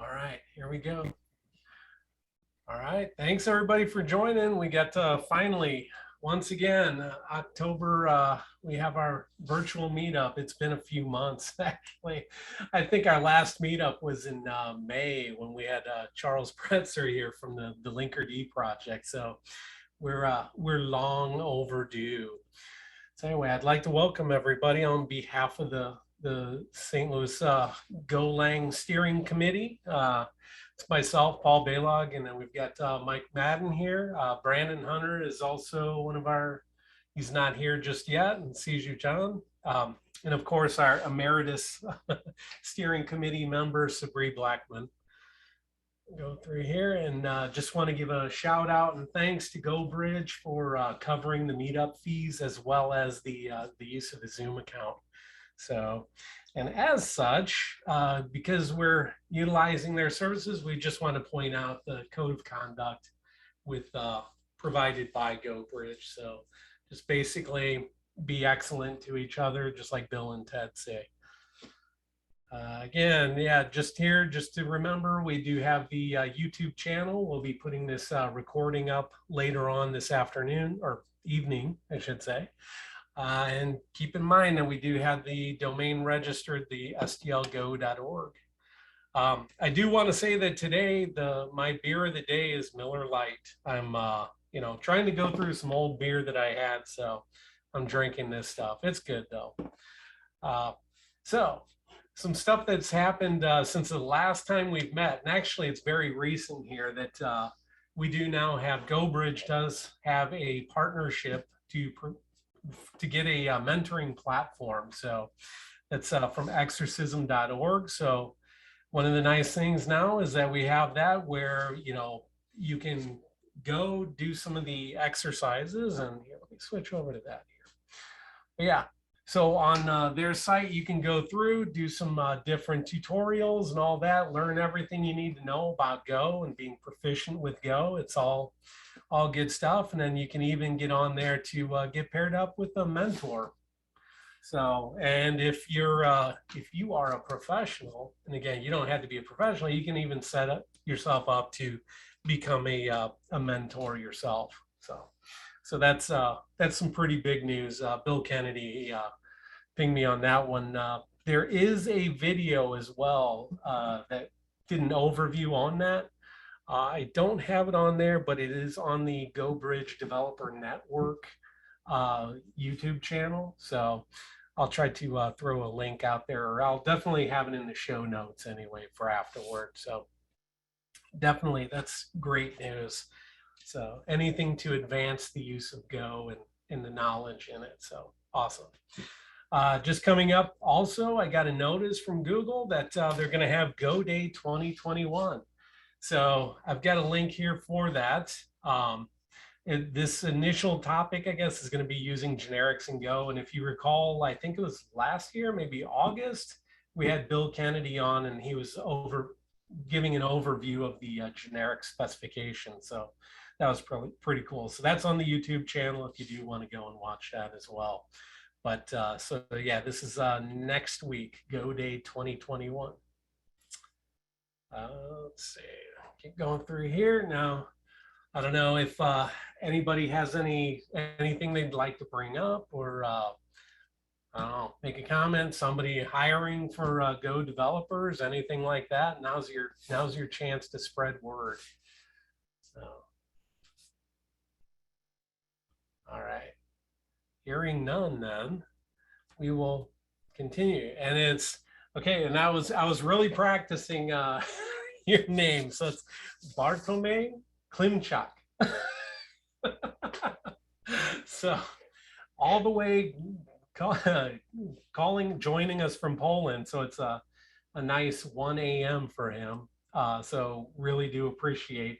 All right, here we go. All right, thanks everybody for joining. We got finally, once again, October, we have our virtual meetup. It's been a few months, actually. I think our last meetup was in May when we had Charles Pretzer here from the Linkerd project. So we're long overdue. So anyway, I'd like to welcome everybody on behalf of the St. Louis Golang Steering Committee. It's myself, Paul Balog, and then we've got Mike Madden here. Brandon Hunter is also one of our, he's not here just yet, and Siju John. And of course, our emeritus steering committee member, Sabri Blackman. Go through here and just want to give a shout out and thanks to GoBridge for covering the meetup fees as well as the use of the Zoom account. So, and as such, because we're utilizing their services, we just want to point out the code of conduct with provided by GoBridge. So just basically be excellent to each other, just like Bill and Ted say. Again, yeah, just here, just to remember, we do have the YouTube channel. We'll be putting this recording up later on this afternoon or evening, I should say. And keep in mind that we do have the domain registered, the stlgo.org. I do want to say that today, my beer of the day is Miller Lite. I'm, trying to go through some old beer that I had, so I'm drinking this stuff. It's good though. So some stuff that's happened since the last time we've met, and actually it's very recent here that we do now have, GoBridge does have a partnership to get a mentoring platform. So that's from exorcism.org. So one of the nice things now is that we have that where, you can go do some of the exercises, and here, let me switch over to that here. But yeah. So on their site, you can go through, do some different tutorials and all that, learn everything you need to know about Go and being proficient with Go. It's all good stuff. And then you can even get on there to get paired up with a mentor. So, and if you are a professional, and again, you don't have to be a professional, you can even set up yourself up to become a mentor yourself. So that's some pretty big news. Bill Kennedy pinged me on that one. There is a video as well that did an overview on that. I don't have it on there, but it is on the GoBridge Developer Network YouTube channel. So I'll try to throw a link out there, or I'll definitely have it in the show notes anyway for afterward. So definitely, that's great news. So anything to advance the use of Go and the knowledge in it. So awesome. Just coming up also, I got a notice from Google that they're going to have Go Day 2021. So I've got a link here for that. This initial topic, I guess, is going to be using generics in Go. And if you recall, I think it was last year, maybe August, we had Bill Kennedy on, and he was giving an overview of the generic specification. So that was pretty cool. So that's on the YouTube channel if you do want to go and watch that as well. But so yeah, this is next week, Go Day 2021. Let's see, keep going through here now. I don't know if anybody has anything they'd like to bring up, or I don't know, make a comment. Somebody hiring for Go developers, anything like that. Now's your chance to spread word. So, all right. Hearing none, then we will continue. And it's okay. And I was really practicing your name, so it's Bartłomiej Klimczak. So all the way joining us from Poland. So it's a nice 1 a.m. for him. So really do appreciate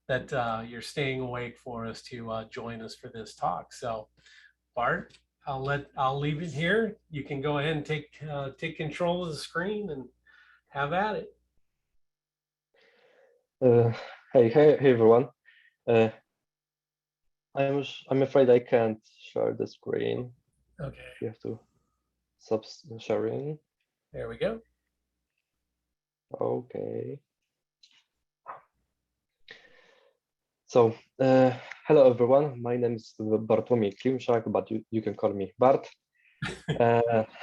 that you're staying awake for us to join us for this talk. So Bart, I'll leave it here. You can go ahead and take control of the screen and have at it. Hey everyone. I'm afraid I can't share the screen. Okay. You have to stop sharing. There we go. Okay. So, hello everyone. My name is Bartłomiej Klimczak, but you can call me Bart. I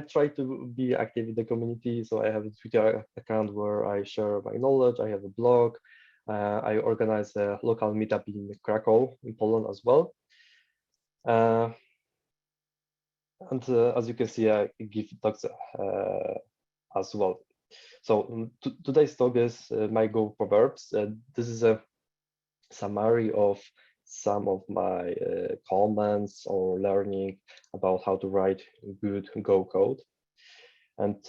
try to be active in the community, so I have a Twitter account where I share my knowledge. I have a blog. I organize a local meetup in Krakow, in Poland as well. As you can see, I give talks as well. So today's talk is my Go Proverbs. This is a summary of some of my comments or learning about how to write good Go code. And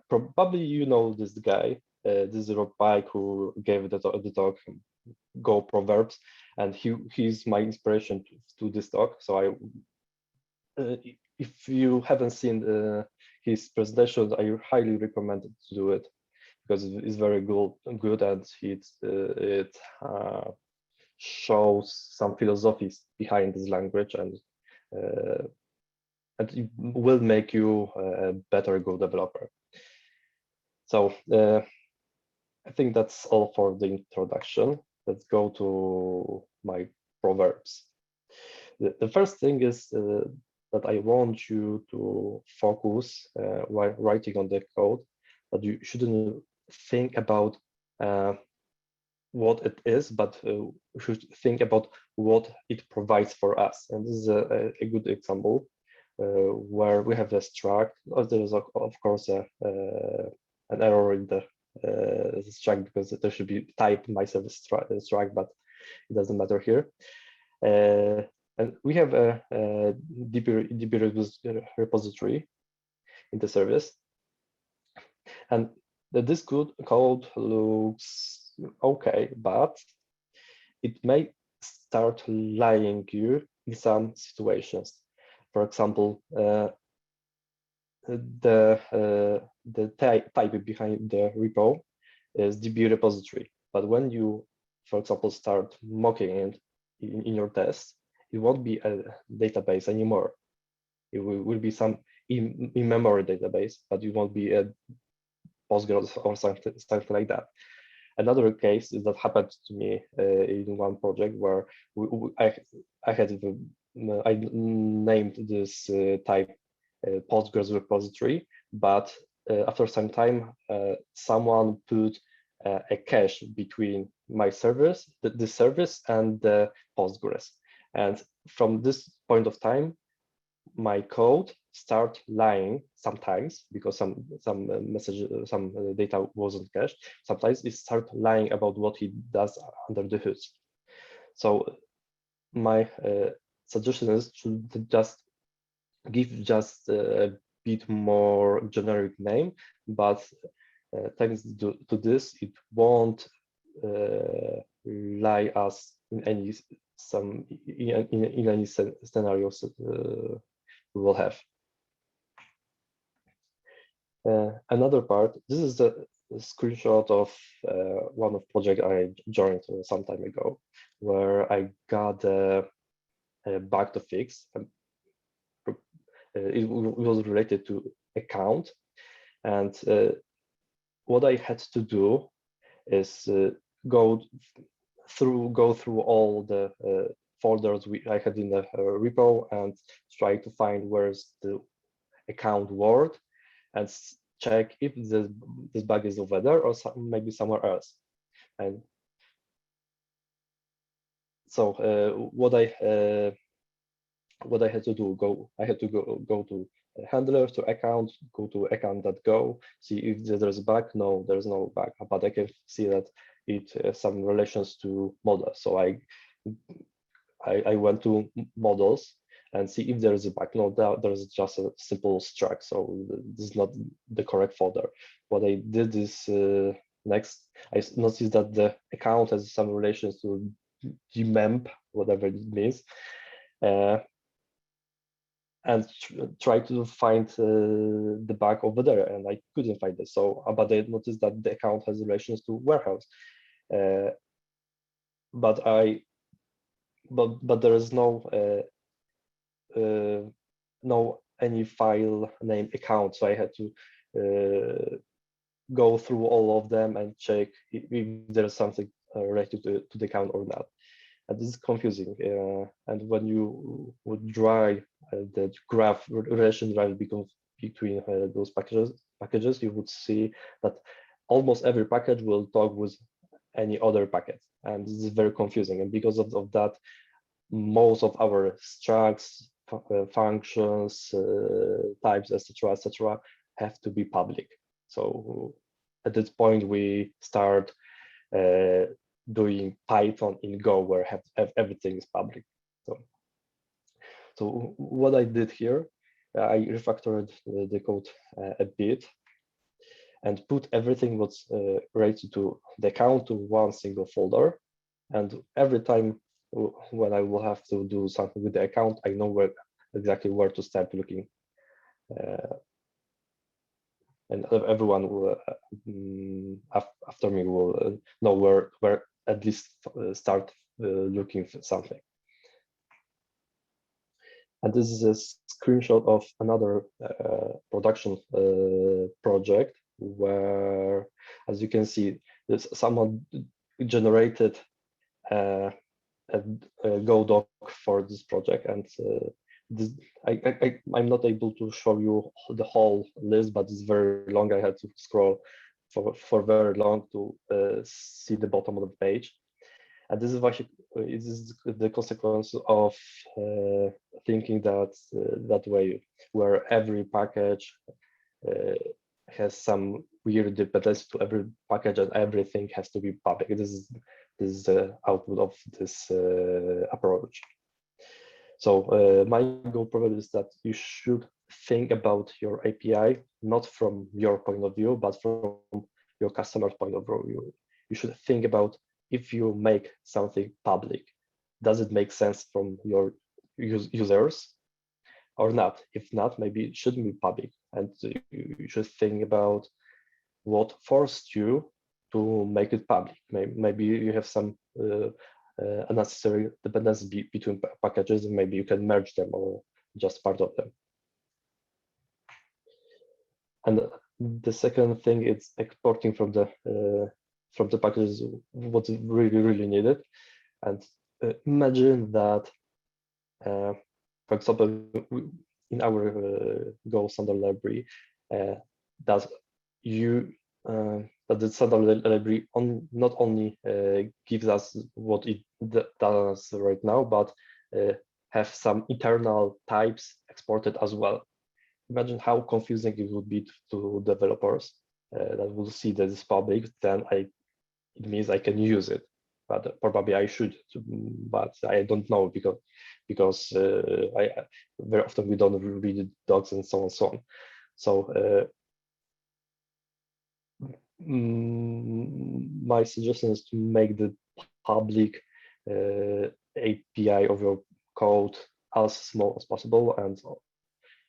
probably you know this guy. This is Rob Pike who gave the talk Go Proverbs, and he's my inspiration to this talk. So if you haven't seen his presentation, I highly recommend to do it because it's very good and it shows some philosophies behind this language, and it will make you a better Go developer. So I think that's all for the introduction. Let's go to my proverbs. The first thing is that I want you to focus while writing on the code, that you shouldn't think about what it is, but should think about what it provides for us. And this is a good example where we have a struct. There is of course an error in the struct because there should be type myself struct, but it doesn't matter here. And we have a DB repository in the service, and this code looks okay, but it may start lying you in some situations. For example, the type behind the repo is DB repository, but when you, for example, start mocking it in your test, it won't be a database anymore. It will be some in-memory database, but it won't be a Postgres or something like that. Another case is that happened to me in one project where I named this type Postgres repository, but after some time, someone put a cache between my service, the service, and the Postgres. And from this point of time, my code start lying sometimes because some data wasn't cached. Sometimes it start lying about what he does under the hood. So my suggestion is to just give a bit more generic name, but thanks to this, it won't lie us in any scenarios we will have. Another part, this is a screenshot of one of project I joined some time ago, where I got a bug to fix. It was related to account, and what I had to do is go through all the folders I had in the repo and try to find where's the account word and check if this bug is over there or maybe somewhere else. And so what I had to do, I had to go to handler, to account, go to account.go, see if there's a bug. No, there's no bug, but I can see that it has some relations to models. So I went to models and see if there is a bug. No, there's just a simple struct, so this is not the correct folder. What I did is next, I noticed that the account has some relations to gmemp, whatever it means, and try to find the bug over there, and I couldn't find it. So, but I noticed that the account has relations to warehouse, but there is no any file name account, so I had to go through all of them and check if there's something related to the account or not. And this is confusing. And when you would try the graph relation graph between those packages, you would see that almost every package will talk with any other packet, and this is very confusing. And because of that, most of our structs, functions, types, etc., have to be public. So at this point, we start doing Python in Go, where everything is public. So what I did here, I refactored the code a bit and put everything what's related to the account to one single folder. And every time when I will have to do something with the account, I know exactly where to start looking. And everyone will, after me, will know where at least start looking for something. And this is a screenshot of another production project where, as you can see, someone generated a Go doc for this project, and I'm not able to show you the whole list, but it's very long. I had to scroll for very long to see the bottom of the page. And this is actually the consequence of thinking that way, where every package has some weird dependency to every package, and everything has to be public. This is the output of this approach. So my goal probably is that you should think about your API not from your point of view, but from your customer's point of view. You should think about, if you make something public, does it make sense from your users or not? If not, maybe it shouldn't be public. And you should think about what forced you to make it public. Maybe you have some unnecessary dependency between packages, and maybe you can merge them or just part of them. And the second thing is exporting from the packages what's really needed. And imagine that, for example, in our Go standard library, that the standard library not only gives us what it does right now, but have some internal types exported as well. Imagine how confusing it would be to developers that will see that it's public. Then it means I can use it, but probably I should, but I don't know because very often we don't read the docs and so on and so on. So my suggestion is to make the public API of your code as small as possible, and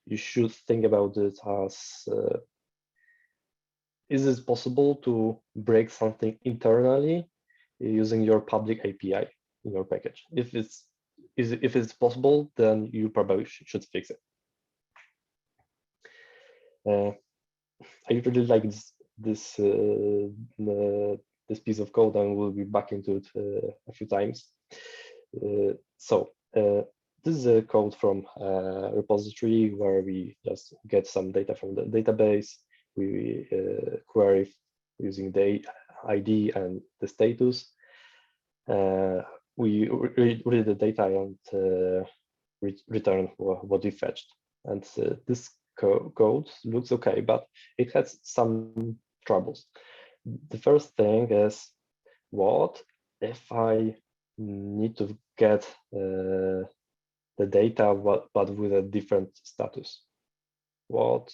you should think about it as, is it possible to break something internally using your public API in your package? If it's possible, then you probably should fix it. I really like this piece of code, and we'll be back into it a few times. So this is a code from a repository where we just get some data from the database. We query using the ID and the status. We read the data and return what we fetched. And this code looks okay, but it has some troubles. The first thing is, what if I need to get the data but with a different status? What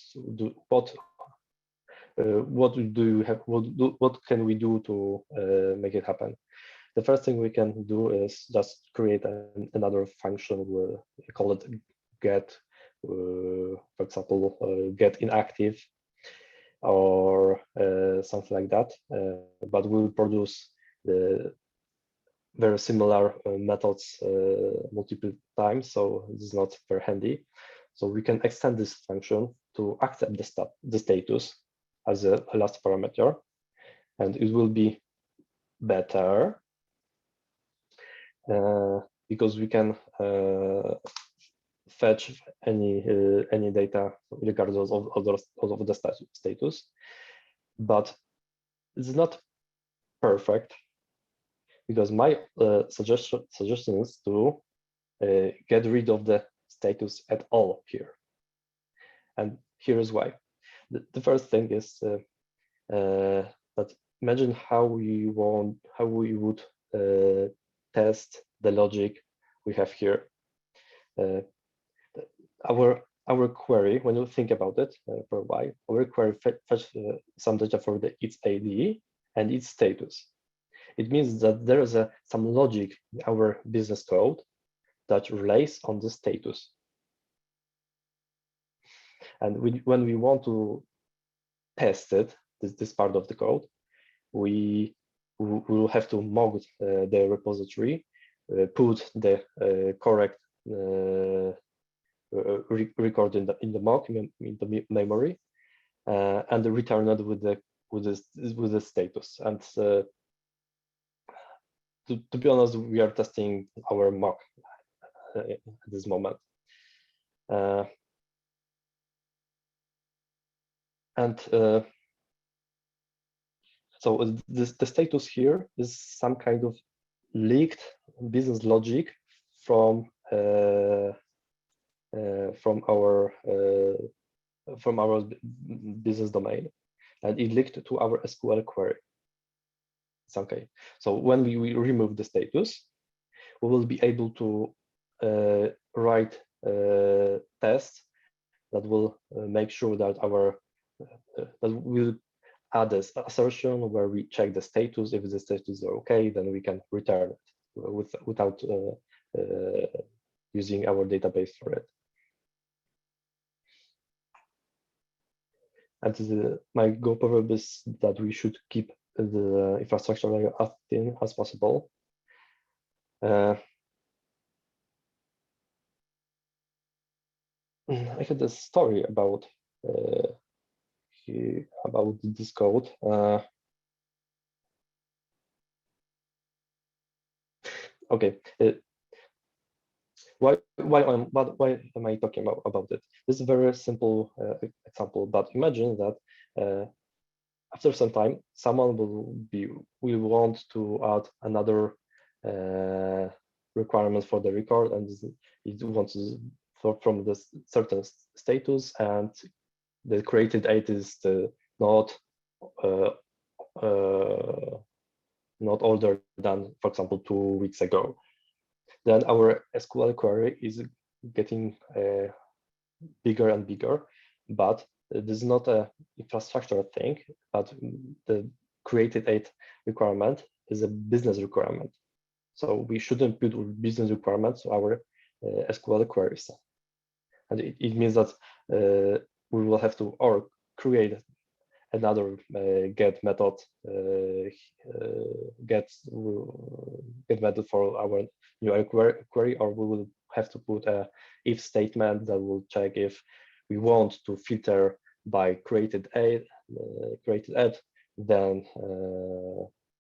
can we do to make it happen? The first thing we can do is just create another function. We'll call it get, for example, get inactive or something like that. But we'll produce the very similar methods multiple times, so this is not very handy. So we can extend this function to accept the status as a last parameter, and it will be better because we can fetch any data regardless of the status, but it's not perfect because my suggestion is to get rid of the status at all here, and here is why. The first thing is that imagine how we would test the logic we have here. Our query, when you think about it for a while, our query fetch some data for its ID and its status. It means that there is some logic in our business code that relies on the status. And when we want to test it, this part of the code, we will have to mock the repository, put the correct record in the mock in the memory, and return it with the status. And to be honest, we are testing our mock at this moment. So the status here is some kind of leaked business logic from our business domain, and it leaked to our SQL query. It's okay. So when we remove the status, we will be able to write tests that will make sure that that will add this assertion where we check the status. If the status is okay, then we can return it without using our database for it. And my go proverb is that we should keep the infrastructure layer as thin as possible. I had a story about this code. Okay. Why am I talking about it? This is a very simple example, but imagine that after some time, someone will want to add another requirement for the record, and it wants from the certain status, and the created date is not older than, for example, 2 weeks ago. Then our SQL query is getting bigger and bigger, but this is not an infrastructure thing, but the created date requirement is a business requirement. So we shouldn't put business requirements to our SQL queries. And it means that we will have to create another get method, get method for our new query, or we will have to put a if statement that will check if we want to filter by created add, then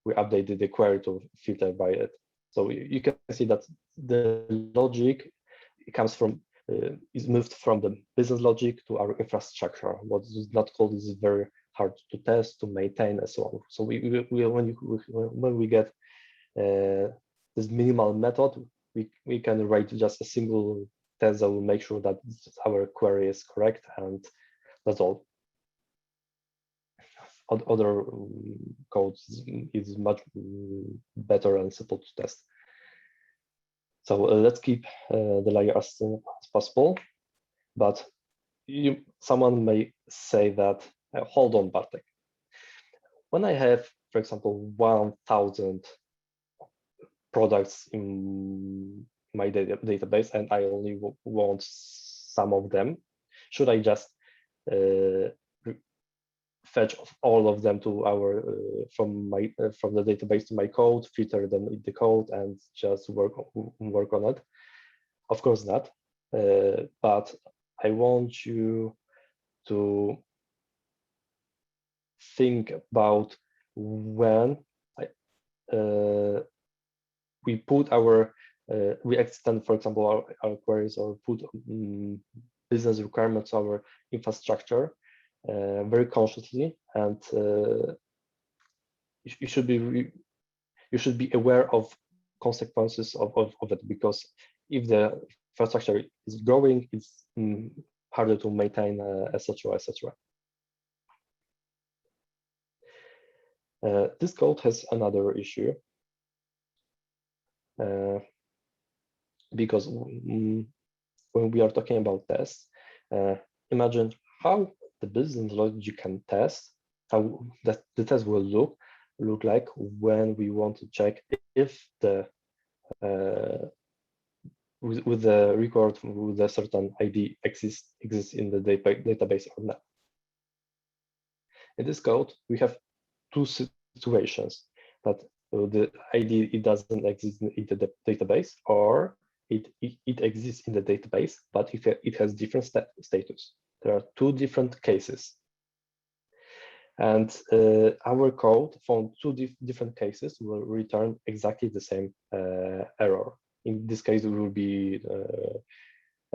we updated the query to filter by it. So you can see that the logic comes from is moved from the business logic to our infrastructure. What is not called is very hard to test, to maintain, and so on. So when we get this minimal method, we can write just a single test that will make sure that our query is correct, and that's all. Other codes is much better and simple to test. So let's keep the layer as thin as possible. But someone may say that, hold on, Bartek. When I have, for example, 1,000 products in my database and I only want some of them, should I just fetch all of them to our from the database to my code, filter them in the code, and just work on it? Of course not. But I want you to think about when we put our we extend, for example, our queries or put business requirements to our infrastructure very consciously, and you should be aware of consequences of it, because if the infrastructure is growing, it's harder to maintain, etc., etc. This code has another issue, because when we are talking about tests, imagine how the business logic can test, how the test will look like when we want to check if the with the record with a certain ID exists in the database or not. In this code, we have two situations: that the ID it doesn't exist in the database, or it exists in the database, but it has different status. There are two different cases. And our code from two different cases will return exactly the same error. In this case, it will be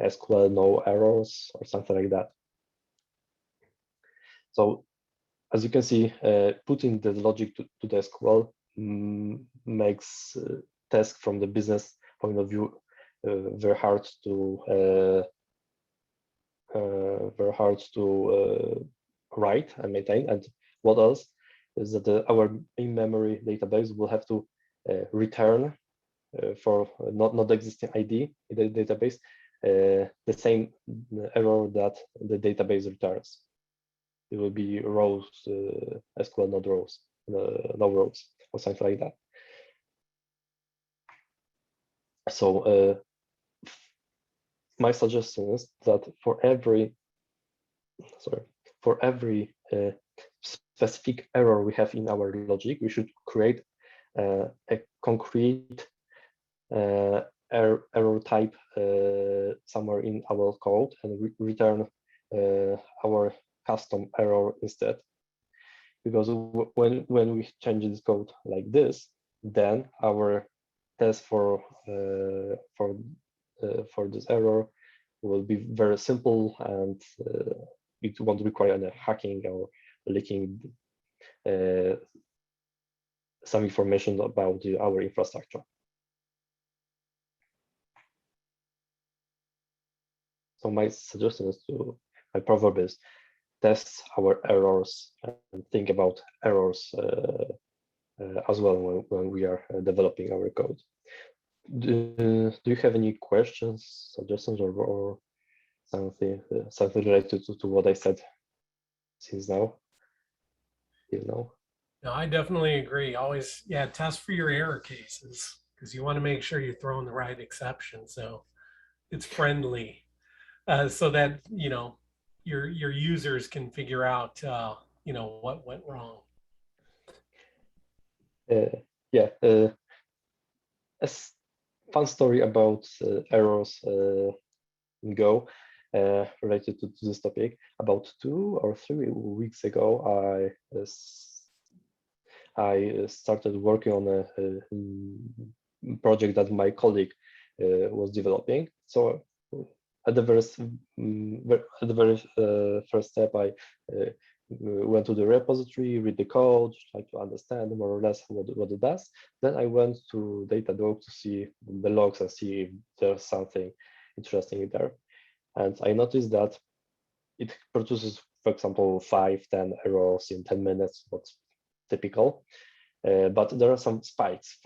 SQL no errors or something like that. So as you can see, putting the logic to the SQL makes task from the business point of view very hard to write and maintain. And what else is that our in-memory database will have to return for not existing ID in the database the same error that the database returns. It will be rows, SQL not rows, no rows, or something like that. So my suggestion is that for every specific error we have in our logic, we should create a concrete error type somewhere in our code and return our custom error instead. Because when we change this code like this, then our test for this error will be very simple, and it won't require any hacking or leaking some information about our infrastructure. So my suggestion is my proverb is test our errors and think about errors as well when we are developing our code. Do you have any questions, suggestions, or something related to what I said since now? Till now? No, I definitely agree. Always, yeah, test for your error cases, because you want to make sure you're throwing the right exception, so it's friendly, so that your users can figure out what went wrong. Yeah, a fun story about errors in Go related to this topic. About 2 or 3 weeks ago, I started working on a project that my colleague was developing. So at the very first step, I went to the repository, read the code, try to understand more or less what it does. Then I went to Datadog to see the logs and see if there's something interesting there. And I noticed that it produces, for example, 5-10 errors in 10 minutes, what's typical. But there are some spikes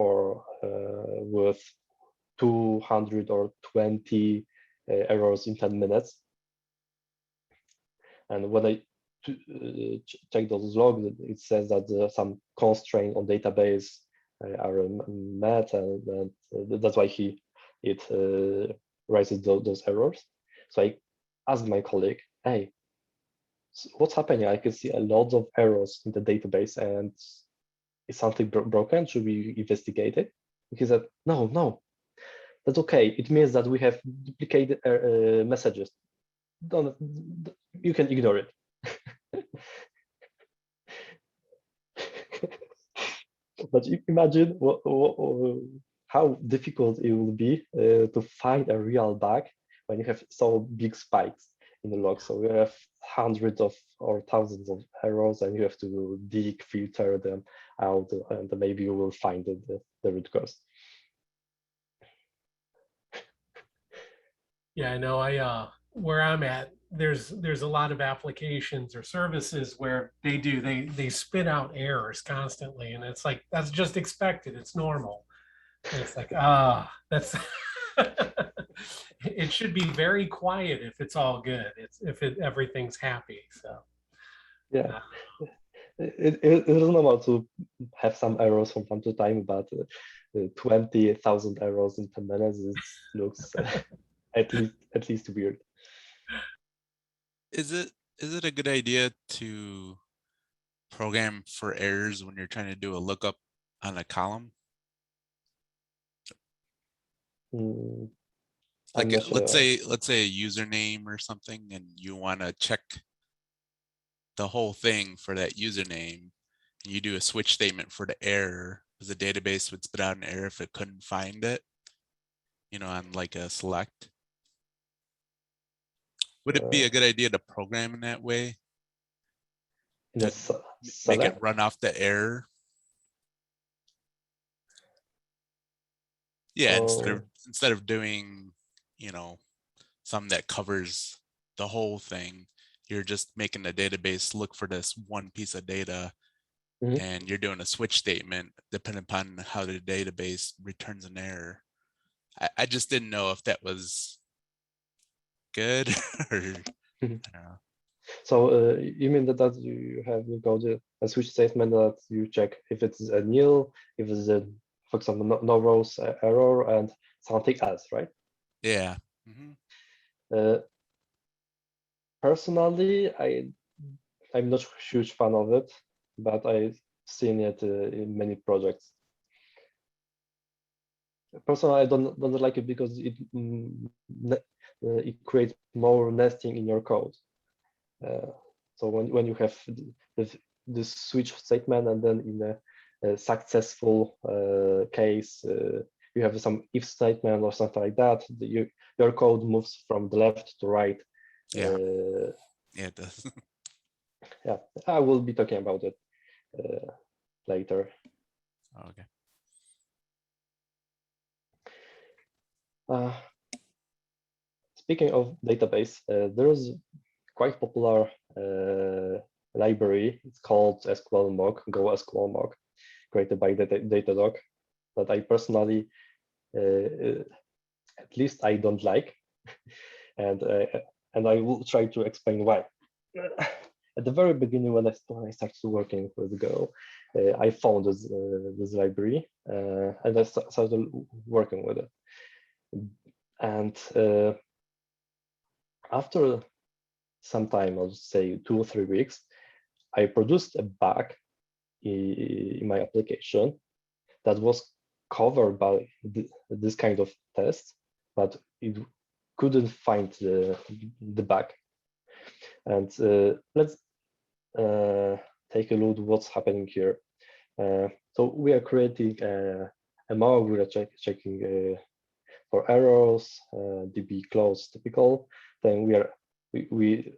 with 200 or 20 errors in 10 minutes. And when I check those logs, it says that some constraint on database are met, and that's why it raises those errors. So I asked my colleague, "Hey, what's happening? I can see a lot of errors in the database, and is something broken? Should we investigate it?" He said, "No, that's okay. It means that we have duplicated messages. You can ignore it." But imagine how difficult it will be to find a real bug when you have so big spikes in the log. So you have hundreds of or thousands of errors, and you have to dig, filter them out, and maybe you will find the root cause. Yeah, I know. Where I'm at, there's a lot of applications or services where they spit out errors constantly, and it's like that's just expected. It's normal. And it's like that's it should be very quiet if it's all good. It's if everything's happy. So Yeah, it is normal to have some errors from time to time, but 20,000 errors in 10 minutes looks at least weird. Is it a good idea to program for errors when you're trying to do a lookup on a column? Like let's say a username or something, and you want to check the whole thing for that username. And you do a switch statement for the error, because the database would spit out an error if it couldn't find it, on like a select. Would it be a good idea to program in that way? To make it run off the error? Yeah, instead of doing, something that covers the whole thing, you're just making the database look for this one piece of data, and you're doing a switch statement depending upon how the database returns an error. I just didn't know if that was good or I don't know. So you mean that you have a switch statement that you check if it's a nil, if it's a, for example, no rows error and something else, right? Yeah. Personally, I'm not a huge fan of it, but I've seen it in many projects. Personally, I don't like it because it creates more nesting in your code. So when you have this switch statement, and then in a successful case, you have some if statement or something like that, your code moves from the left to right. Yeah, it does. Yeah, I will be talking about it later. Okay. Speaking of database, there is quite popular library. It's called SQLmock, Go SQLmock, created by Datadog, that I personally, at least I don't like, and I will try to explain why. At the very beginning, when I started working with Go, I found this library, and I started working with it. And after some time, I'll say 2 or 3 weeks, I produced a bug in my application that was covered by this kind of test, but it couldn't find the bug. And let's take a look at what's happening here. So we are creating a mock, we are checking for errors, db close typical. Then we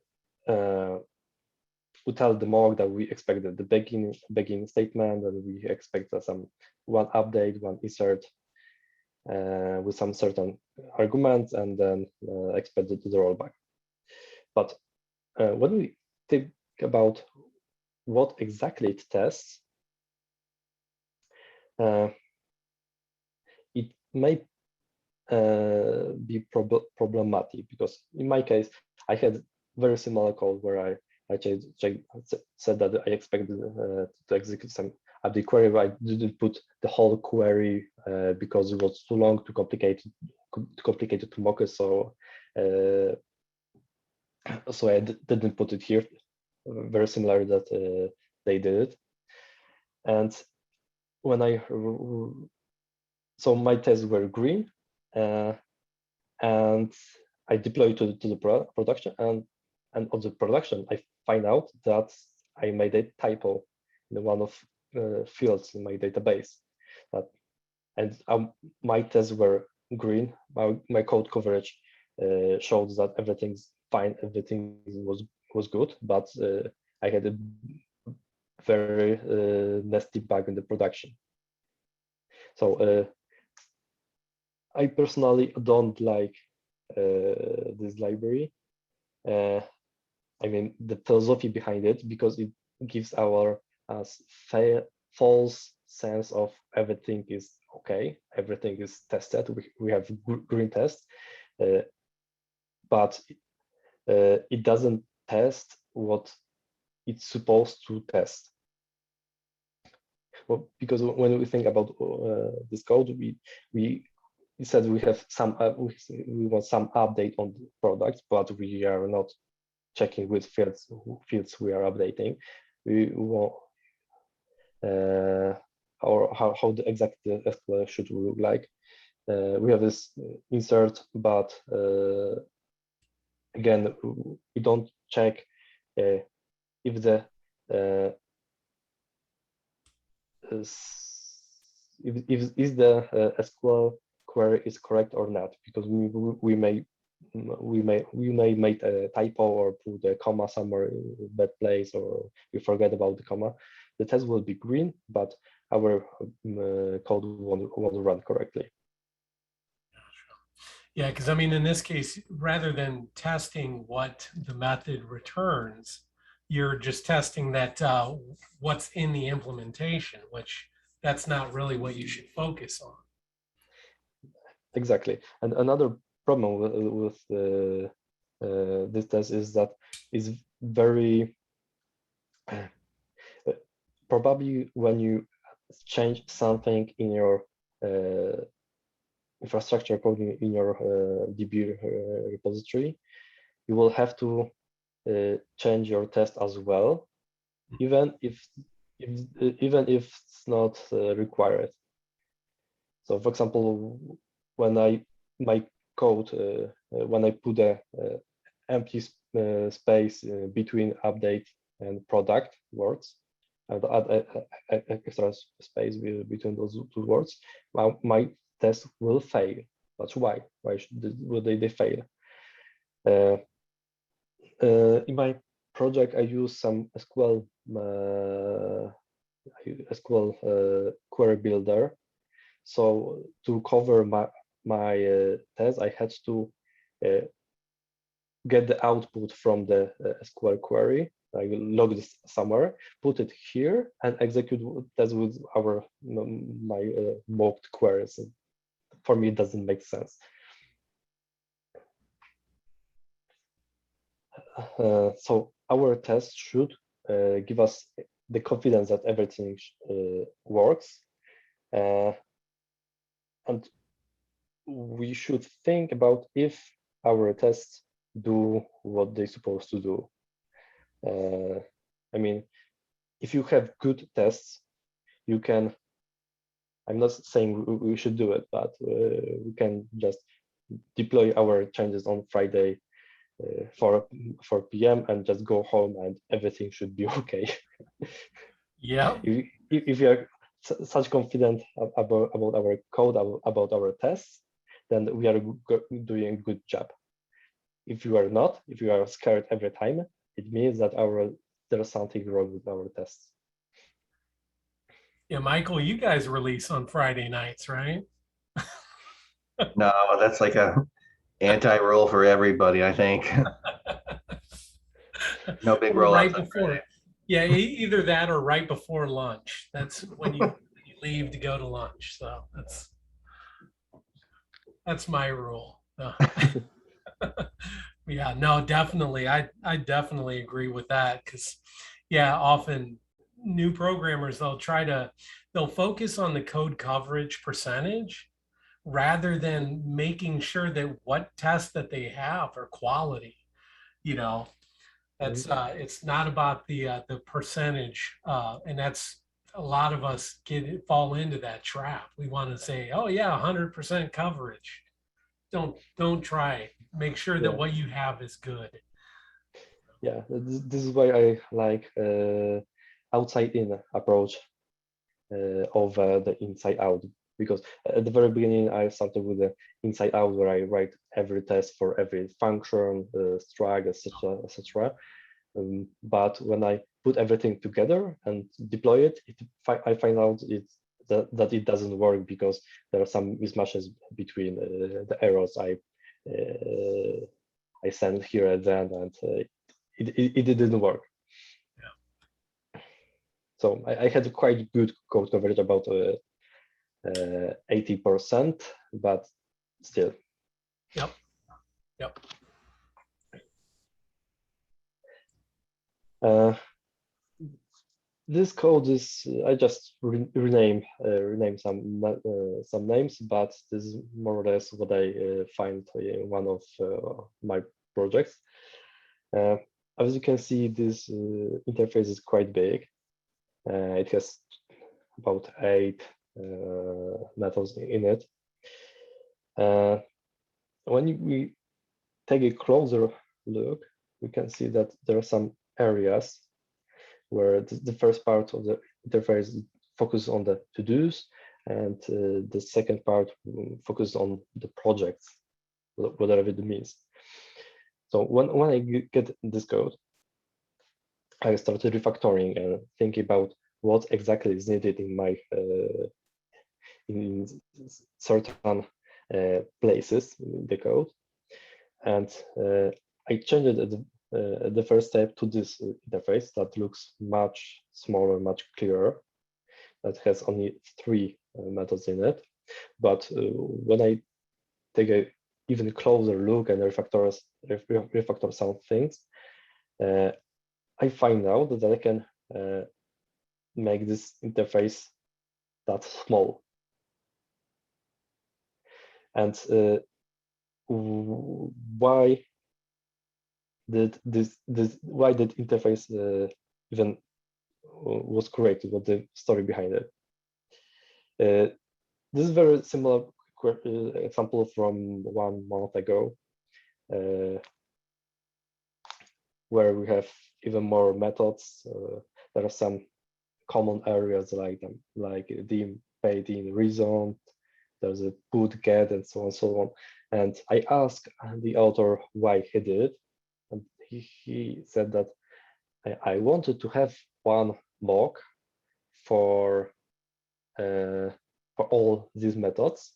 tell the mock that we expect the begin statement, and we expect one update, one insert with some certain arguments, and then expect the rollback. But when we think about what exactly it tests, it may be problematic, because in my case, I had very similar code where I said that I expected to execute some update query, but I didn't put the whole query because it was too long, too complicated to mock it. So I didn't put it here. Very similar that they did it. And when so my tests were green, and I deployed to the production, and on the production, I find out that I made a typo in one of fields in my database. And my tests were green. My code coverage showed that everything's fine, everything was good, but I had a very nasty bug in the production. So I personally don't like this library. I mean, the philosophy behind it, because it gives us false sense of everything is okay, everything is tested. We have green tests, but it doesn't test what it's supposed to test. Well, because when we think about this code, we said we have some we want some update on the products, but we are not checking which fields we are updating. We want or how the exact SQL should look like. We have this insert, but again, we don't check if the is the SQL query is correct or not, because we may make a typo or put a comma somewhere in a bad place, or we forget about the comma. The test will be green, but our code won't run correctly. Yeah, because I mean, in this case, rather than testing what the method returns, you're just testing that what's in the implementation, which that's not really what you should focus on. Exactly. And another problem with this test is that it's very probably when you change something in your infrastructure code in your DB repository, you will have to change your test as well, even if it's not required. So, for example, when my code when I put a empty space between update and product words, and add extra space between those two words, my test will fail. That's why. Why would they fail? In my project, I use some SQL query builder. So to cover my test, I had to get the output from the SQL query. I will log this somewhere, put it here, and execute that with my mocked queries. For me, it doesn't make sense. So our test should give us the confidence that everything works, and we should think about if our tests do what they're supposed to do. I mean, if you have good tests, you can, I'm not saying we should do it, but we can just deploy our changes on Friday 4 p.m. and just go home and everything should be okay. Yeah. If you are such confident about our code, about our tests, then we are doing a good job. If you are not, if you are scared every time, it means that there's something wrong with our tests. Yeah, Michael, you guys release on Friday nights, right? No, that's like a anti-rule for everybody, I think. No big Or right rollouts on before. Friday. Yeah, either that or right before lunch. That's when you leave to go to lunch. So that's my rule. Yeah, no, definitely. I definitely agree with that, because yeah, often new programmers, they'll focus on the code coverage percentage rather than making sure that what tests that they have are quality. You know, that's it's not about the percentage, and that's a lot of us fall into that trap. We want to say, oh yeah, 100% coverage. Don't try. Make sure that what you have is good. Yeah, this is why I like outside-in approach. over the inside out, because at the very beginning I started with the inside out, where I write every test for every function, struct, etc., etc. But when I put everything together and deploy it, I find out that it doesn't work, because there are some mismatches between the errors I sent here and then, and it didn't work. Yeah. So I had quite good code coverage, about 80%, but still. Yep. Yep. This code is, I just rename some names, but this is more or less what I find in one of my projects. As you can see, this interface is quite big. It has about 8 methods in it. When we take a closer look, we can see that there are some areas where the first part of the interface focuses on the to-dos, and the second part focuses on the projects, whatever it means. So when I get this code, I started refactoring and thinking about what exactly is needed in my in certain places in the code, and I changed it the first step to this interface that looks much smaller, much clearer, that has only 3 methods in it. But when I take a even closer look and refactor some things, I find out that I can make this interface that small. And why did why did interface even was created? What the story behind it? This is very similar example from 1 month ago, where we have even more methods. There are some common areas like dim, paid in, reason. There's a put, get, and so on and so on. And I asked the author why he did it, and he said that I wanted to have one mock for all these methods.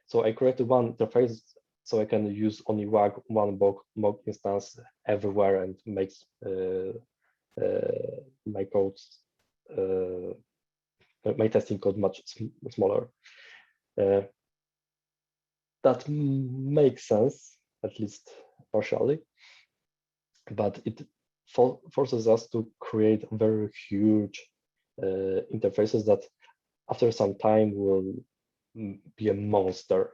So I created one interface so I can use only one mock instance everywhere, and makes my code, my testing code much smaller. That makes sense, at least partially, but it forces us to create very huge interfaces that after some time will be a monster.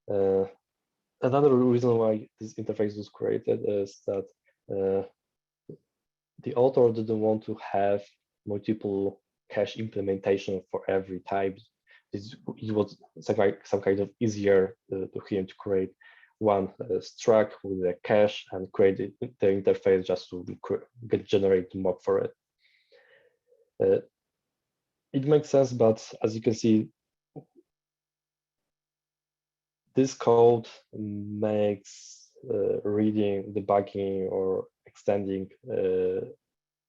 Another reason why this interface was created is that the author didn't want to have multiple cache implementation for every type. It was some kind of easier to him to create one struct with a cache and create the interface just to generate mock for it. It makes sense, but as you can see, this code makes reading, debugging, or extending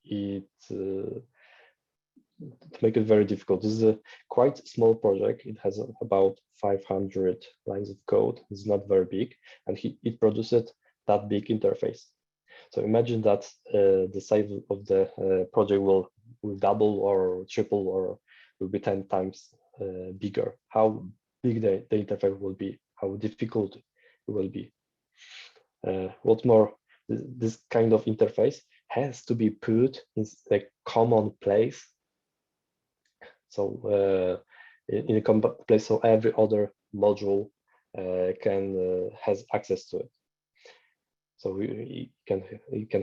it to make it very difficult. This is a quite small project. It has about 500 lines of code. It's not very big, and it produces that big interface. So imagine that the size of the project will double or triple, or will be 10 times bigger. How big the interface will be, how difficult it will be. What's more, this kind of interface has to be put in a common place. So in a common place, so every other module has access to it. So it can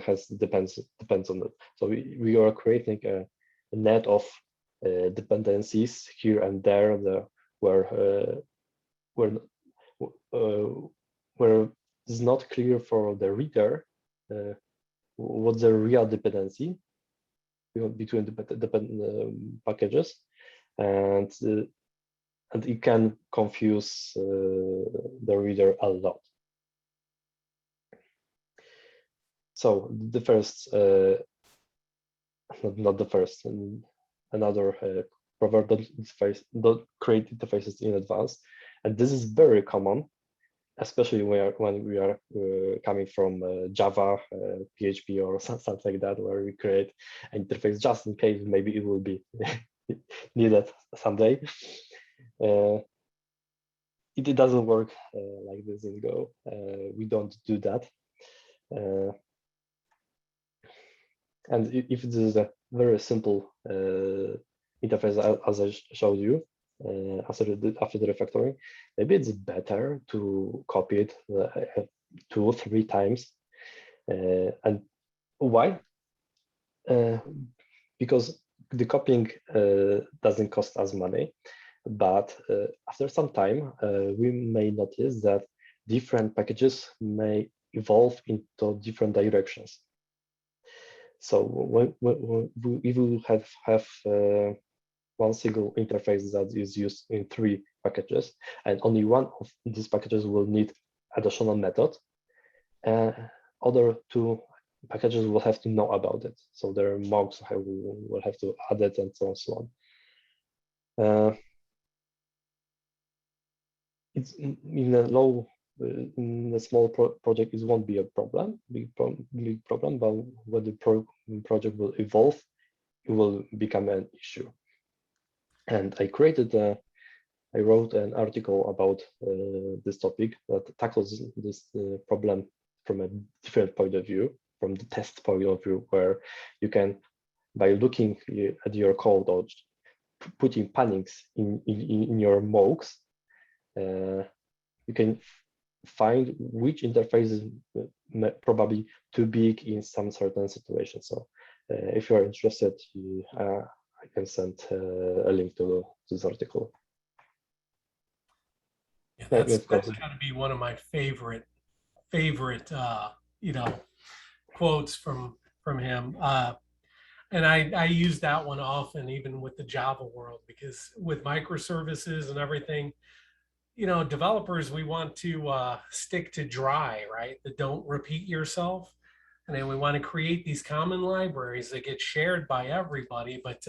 has depends on it. So we are creating a net of dependencies here and there, where it's not clear for the reader what's the real dependency, between the packages, and it can confuse the reader a lot. So the first, not the first, another proverb, don't create interfaces in advance, and this is very common, especially when we are coming from Java, PHP, or something like that, where we create an interface just in case maybe it will be needed someday. It doesn't work like this in Go. We don't do that. And if this is a very simple interface, as I showed you, after the refactoring, maybe it's better to copy it 2 or 3 times. And why? Because the copying doesn't cost us money, but after some time, we may notice that different packages may evolve into different directions. So when if we have one single interface that is used in 3 packages, and only one of these packages will need additional method, other 2 packages will have to know about it. So their mocks will have to add it, and so on, so on. It's in a small project, it won't be a big problem, but when the project will evolve, it will become an issue. And I wrote an article about this topic that tackles this problem from a different point of view, from the test point of view, where you can, by looking at your code or putting panics in your mocks, you can find which interface is probably too big in some certain situations. So if you're interested, I can send a link to this article. Yeah, that's got to be one of my favorite quotes from him. And I use that one often, even with the Java world, because with microservices and everything, developers, we want to stick to dry, right? That don't repeat yourself. And then we want to create these common libraries that get shared by everybody. But,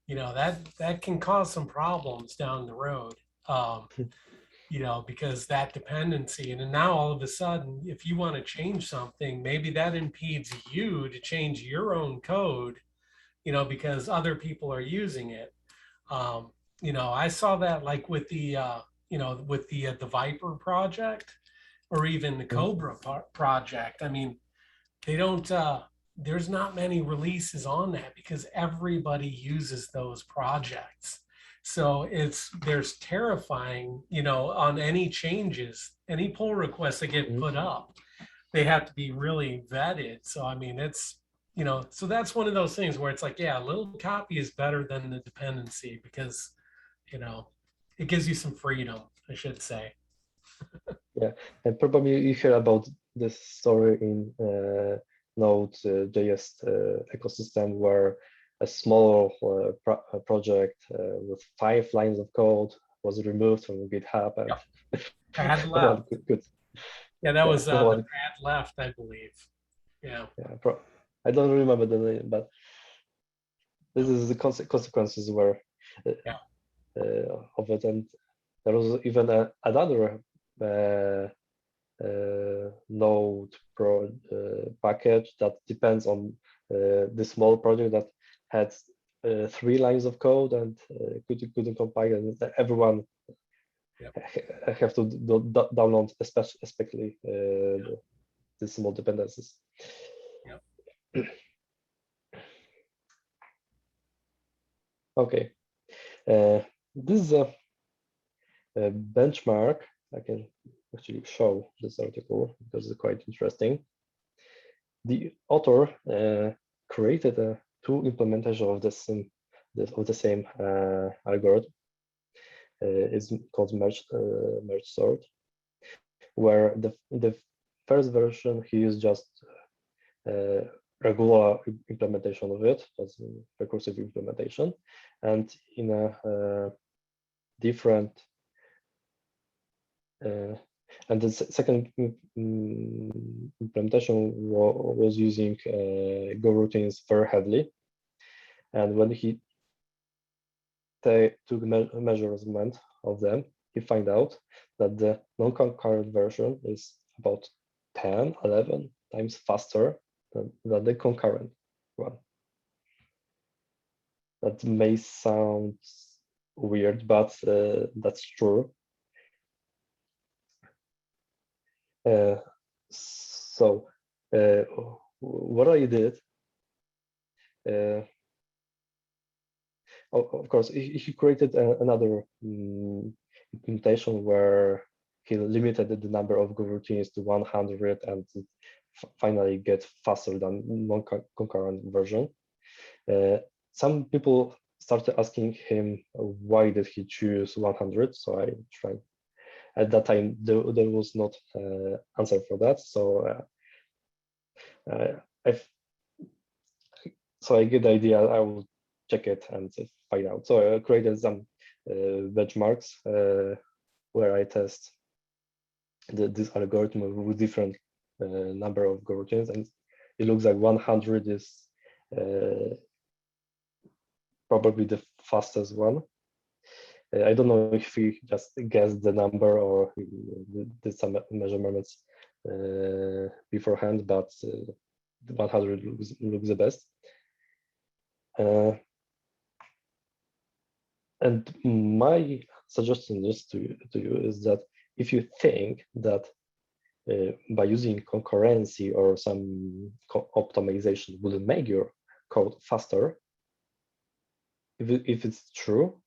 that can cause some problems down the road, because that dependency. And then now all of a sudden, if you want to change something, maybe that impedes you to change your own code, because other people are using it. I saw that like with the the Viper project, or even the Cobra project. I mean, they don't, there's not many releases on that because everybody uses those projects. So there's terrifying, on any changes, any pull requests that get put up, they have to be really vetted. So, I mean, it's, so that's one of those things where it's like, yeah, a little copy is better than the dependency because, it gives you some freedom, I should say. Yeah, and probably you hear about this story in Node.js ecosystem, where a small project with 5 lines of code was removed from GitHub. And Pad left. Good. Yeah, that was the pad left, I believe. Yeah. I don't remember the name, but this is the consequences where of it. And there was even another Node package that depends on the small project that had 3 lines of code and couldn't compile, and everyone have to download, especially the small dependencies. Okay, this is a benchmark. I can actually show this article because it's quite interesting. The author created 2 implementations of the same algorithm. It's called merge sort, where the first version he used just regular implementation of it, as a recursive implementation, and in a different. And the second implementation was using Go routines very heavily. And when he took measurement of them, he found out that the non-concurrent version is about 10, 11 times faster than the concurrent one. That may sound weird, but that's true. So what I did, of course, he created another implementation where he limited the number of Go routines to 100 and finally get faster than non-concurrent version. Some people started asking him why did he choose 100, so I tried. At that time, there was not answer for that, so I get the idea. I will check it and find out. So I created some benchmarks where I test this algorithm with different number of Go routines, and it looks like 100 is probably the fastest one. I don't know if he just guessed the number or he did some measurements beforehand, but 100 looks the best. And my suggestion is to you is that if you think that by using concurrency or some optimization will make your code faster, if it's true,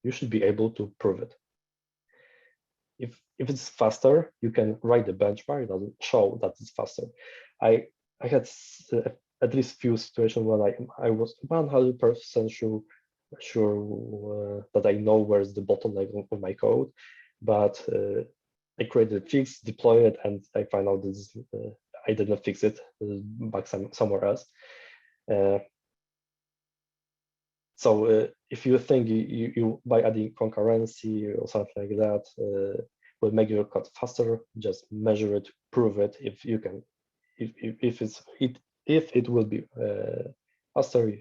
you should be able to prove it. If it's faster, you can write the benchmark that will show that it's faster. I had at least few situations when I was 100% sure that I know where's the bottleneck of my code, but I created a fix, deploy it, and I find out this I did not fix it back somewhere else. So if you think you by adding concurrency or something like that will make your code faster, just measure it, prove it. If you can, if it will be faster,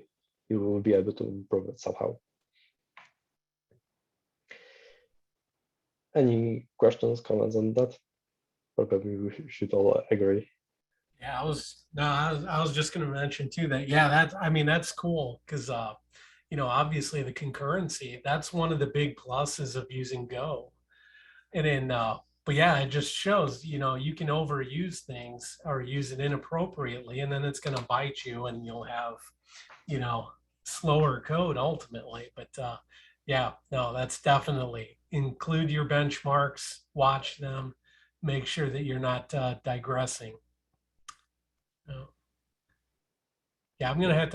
you will be able to improve it somehow. Any questions, comments on that? Probably we should all agree. Yeah, I was just going to mention too that, yeah, that's cool because obviously the concurrency, that's one of the big pluses of using Go. And then but yeah, it just shows, you can overuse things or use it inappropriately, and then it's going to bite you and you'll have, slower code ultimately. But yeah, no, that's definitely include your benchmarks, watch them, make sure that you're not digressing. Yeah, I'm gonna have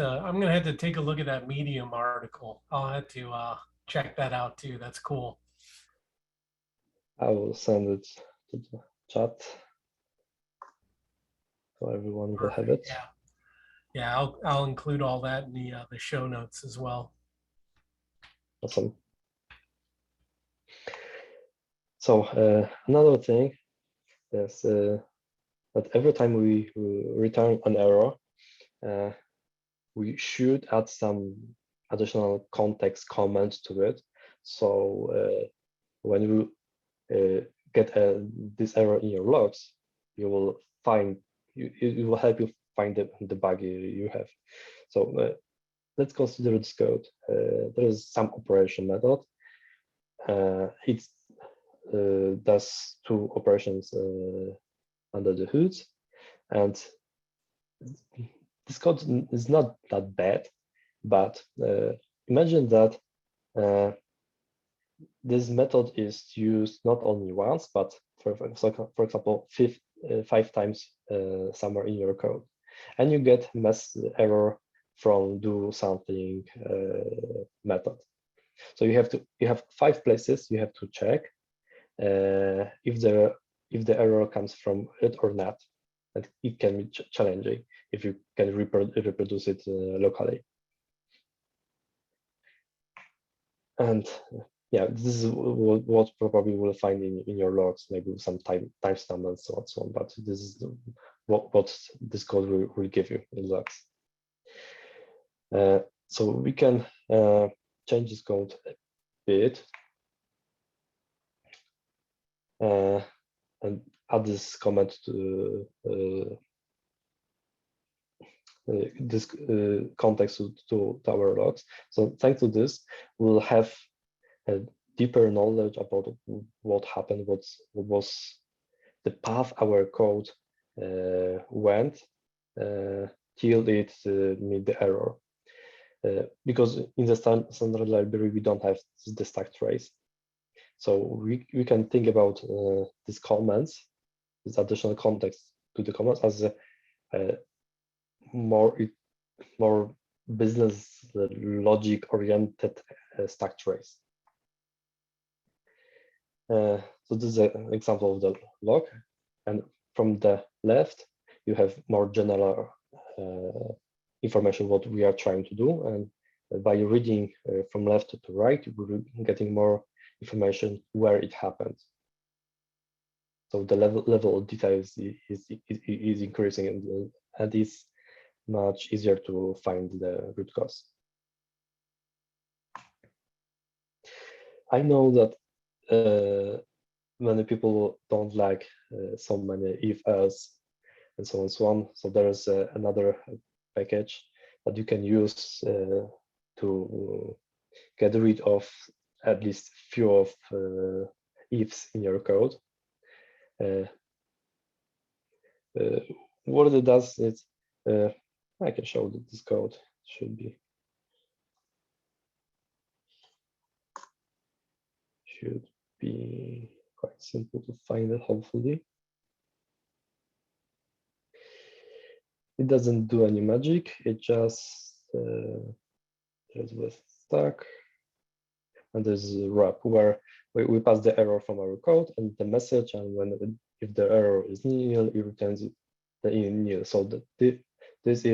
to take a look at that Medium article. I'll have to check that out too. That's cool. I will send it to the chat so everyone will have it. Yeah, I'll include all that in the show notes as well. Awesome. So another thing is that every time we return an error, we should add some additional context comment to it. So when you get this error in your logs, you will find it will help you find the bug you have. So let's consider this code. There is some operation method. It does two operations under the hood, and this code is not that bad, but imagine that this method is used not only once, but for example, 5 times somewhere in your code, and you get mass error from do something method. So you have 5 places you have to check if the error comes from it or not. and it can be challenging if you can reproduce it locally. And yeah, this is what probably you will find in your logs, maybe some timestamp and so on. But this is what this code will give you in logs. So we can change this code a bit and add this comment to this context to our logs. So thanks to this, we'll have a deeper knowledge about what happened, what was the path our code went till it meet the error. Because in the standard library, we don't have the stack trace. So we can think about these comments, this additional context to the comments as a more business logic oriented stack trace. So this is an example of the log, and from the left you have more general information what we are trying to do, and by reading from left to right, we're getting more information where it happened. So the level of detail is increasing, and it's much easier to find the root cause. I know that many people don't like so many if-else and so on and so on. So there is another package that you can use to get rid of at least few of ifs in your code. What it does is, I can show that this code should be quite simple to find it, hopefully. It doesn't do any magic, it just with stack, and there's a wrap where we pass the error from our code and the message, and if the error is nil, it returns the nil. So this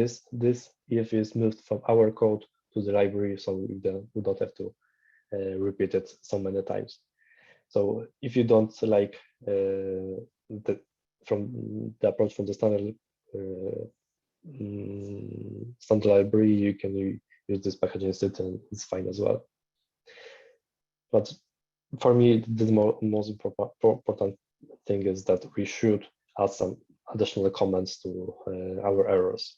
if is moved from our code to the library, so we don't have to repeat it so many times. So if you don't like the approach from the standard library, you can use this package instead, and it's fine as well. But for me, the most important thing is that we should add some additional comments to our errors.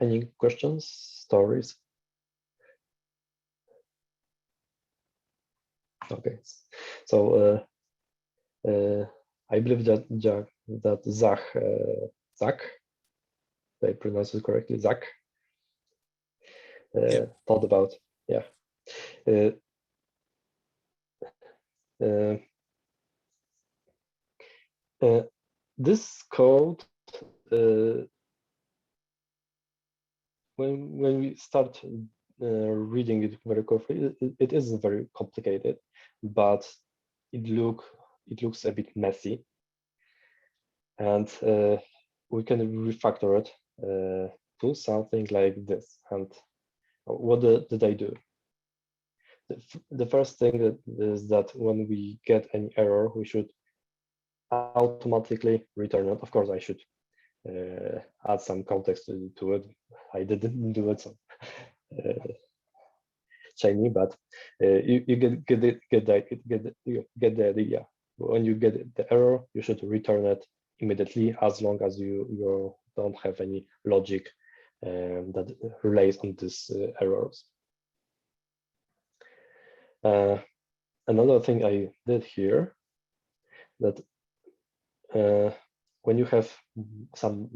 Any questions, stories? Okay, so I believe that Zach, if I pronounce it correctly, Zach, thought about, yeah. This code, when we start reading it very carefully, it isn't very complicated, but it looks a bit messy, and we can refactor it to something like this. And what did I do? The first thing is that when we get an error, we should automatically return it. Of course, I should add some context to it. I didn't do it, so shiny, but you get the idea. When you get the error, you should return it immediately, as long as you don't have any logic that relates on these errors. Another thing I did here, that when you have some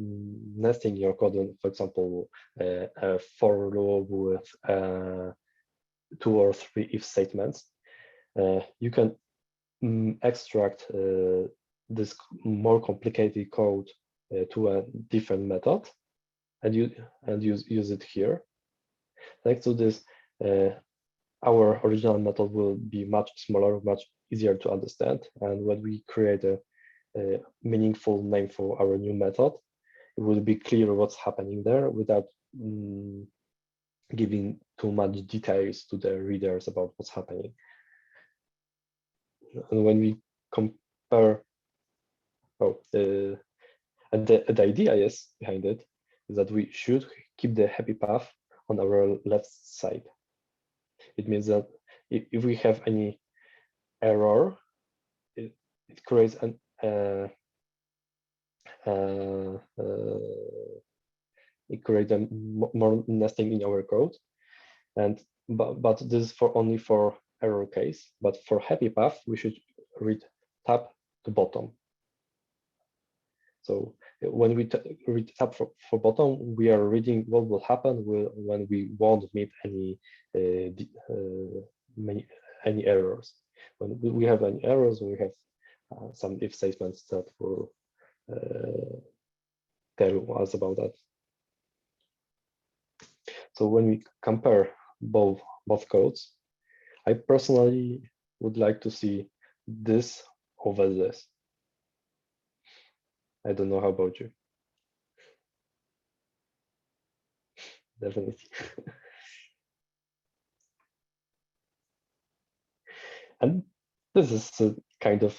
nesting in your code, for example, a for loop with 2 or 3 if statements, you can extract this more complicated code to a different method and use it here. Thanks to this, our original method will be much smaller, much easier to understand. And when we create a meaningful name for our new method, it will be clear what's happening there without giving too much details to the readers about what's happening. And when we compare, and the idea is behind it is that we should keep the happy path on our left side. It means that if we have any error, it creates an it creates more nesting in our code, and but this is only for error case. But for happy path, we should read tab to bottom. So when we read tab for bottom, we are reading what will happen when we won't meet any errors. When we have any errors, we have some if statements that will tell us about that. So when we compare both codes, I personally would like to see this over this. I don't know how about you. Definitely. And this is kind of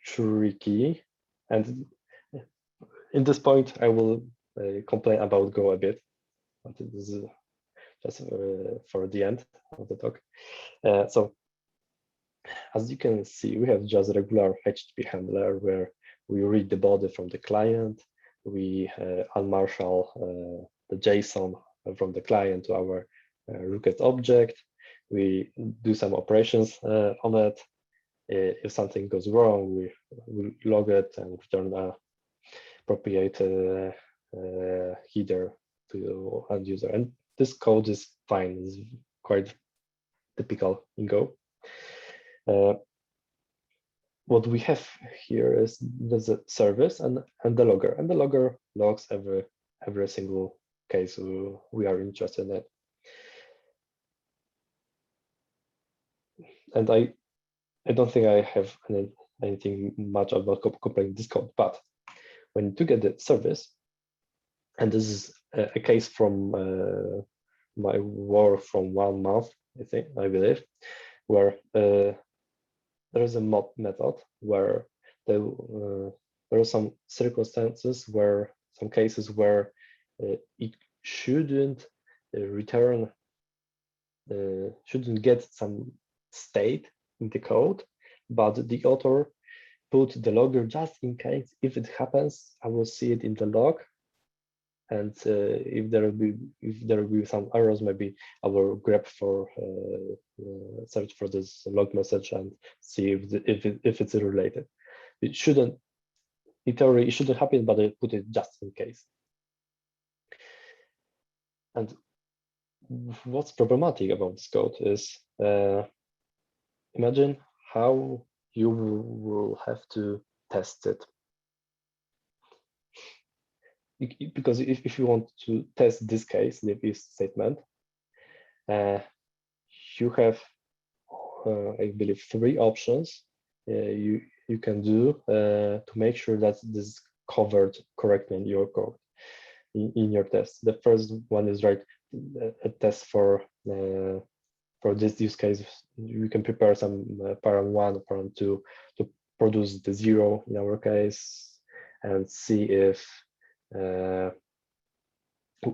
tricky. And in this point, I will complain about Go a bit, but this is just for the end of the talk. So as you can see, we have just a regular HTTP handler where we read the body from the client, we unmarshal the JSON from the client to our request object, we do some operations on it. If something goes wrong, we log it and return a appropriate header to end user. And this code is fine, it's quite typical in Go. What we have here is the service and the logger, and the logger logs every single case we are interested in. And I don't think I have anything much about comparing this code, but when you get the service, and this is a case from my work from 1 month, I believe, where there is a mod method where there are some circumstances where some cases where it shouldn't return, shouldn't get some state in the code, but the author put the logger just in case. If it happens, I will see it in the log, and if there will be some errors, maybe I will grab for search for this log message and see if it's related. It shouldn't, in theory, it shouldn't happen, but I put it just in case. And what's problematic about this code is imagine how you will have to test it. Because if you want to test this case, the if statement, you have, I believe, 3 options you can do to make sure that this is covered correctly in your code, in your test. The first one is a test for this use case. You can prepare some parent 1 or parent 2 to produce the 0 in our case, and see if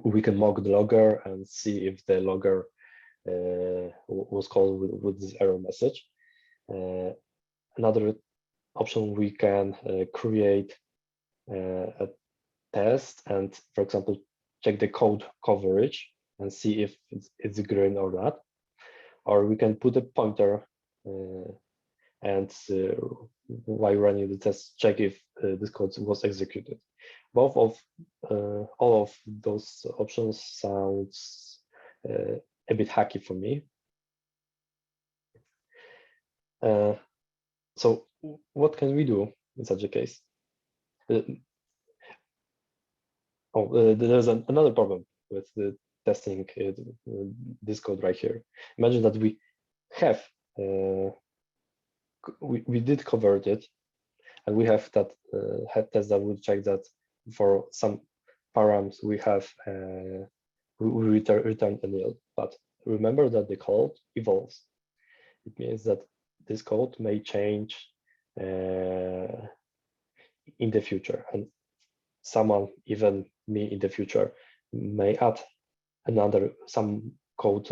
we can mock the logger and see if the logger was called with this error message. Another option, we can create a test and, for example, check the code coverage and see if it's green or not. Or we can put a pointer and while running the test, check if this code was executed. All of those options sounds a bit hacky for me. So what can we do in such a case? There's another problem with the testing this code right here. Imagine that we have we did cover it, and we have that head test that would check that for some params we have we return a nil. But remember that the code evolves. It means that this code may change in the future, and someone, even me in the future, may add some code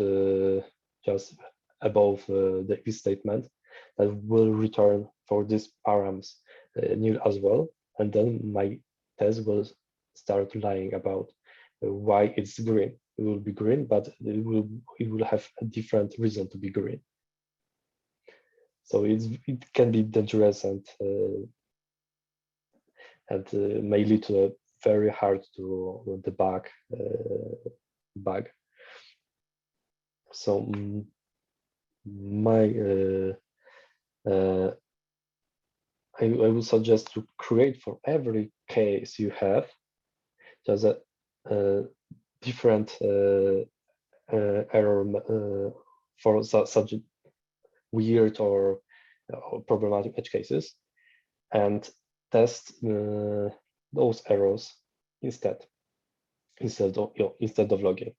just above the if statement that will return for these params nil as well, and then my test will start lying about why it's green. It will be green, but it will have a different reason to be green. So it can be dangerous and may lead to a very hard to debug bug. So I would suggest to create for every case you have just a different error for such weird or problematic edge cases, and test those errors instead of logging.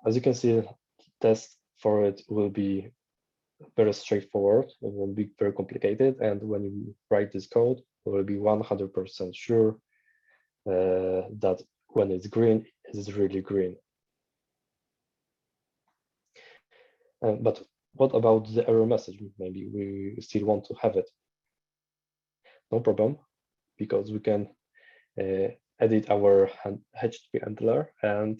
As you can see, test for it will be very straightforward. It won't be very complicated, and when you write this code, you will be 100% sure that when it's green, it is really green. But what about the error message? Maybe we still want to have it. No problem, because we can edit our HTTP handler and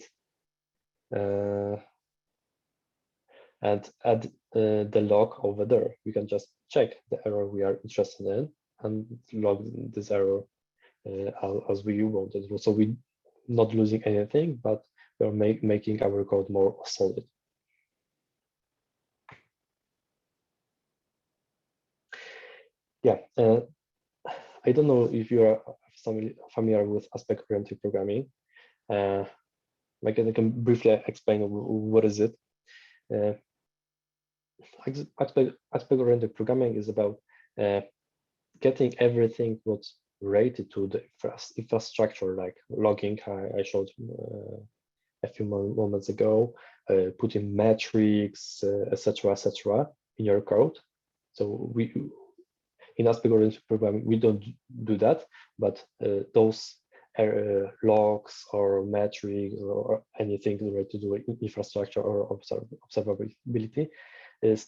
add the log over there. We can just check the error we are interested in and log this error as we wanted. So we're not losing anything, but we're making our code more solid. Yeah, I don't know if you are familiar with aspect-oriented programming. I can briefly explain what is it. Aspect-oriented programming is about getting everything what's related to the infrastructure, like logging I showed a few moments ago, putting metrics, etc., in your code. So in aspect-oriented programming, we don't do that, but those logs or metrics or anything related to infrastructure or observability is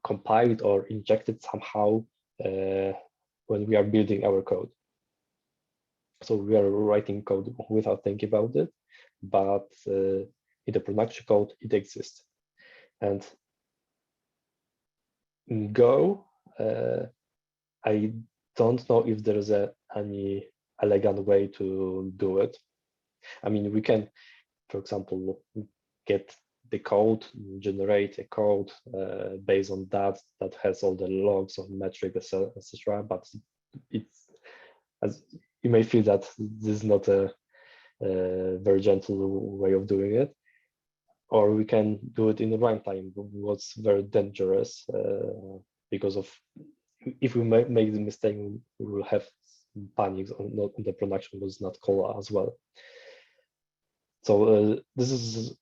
compiled or injected somehow when we are building our code. So we are writing code without thinking about it, but in the production code, it exists. And in Go, I don't know if there is any elegant way to do it. I mean, we can, for example, get the code, generate a code based on that has all the logs of metrics, etc. But it's, as you may feel, that this is not a very gentle way of doing it. Or we can do it in the runtime, what's very dangerous because of if we make the mistake, we will have panics on the production was not called as well. So this is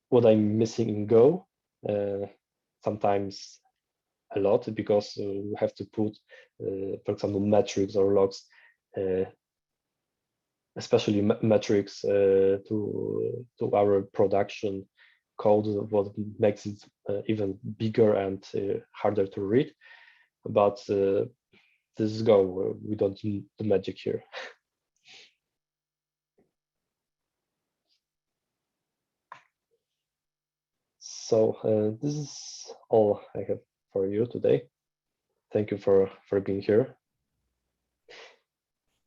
what I'm missing in Go. Sometimes a lot, because we have to put, for example, metrics or logs, especially metrics to our production code, what makes it even bigger and harder to read. But this is Go, we don't do the magic here. So this is all I have for you today. Thank you for being here.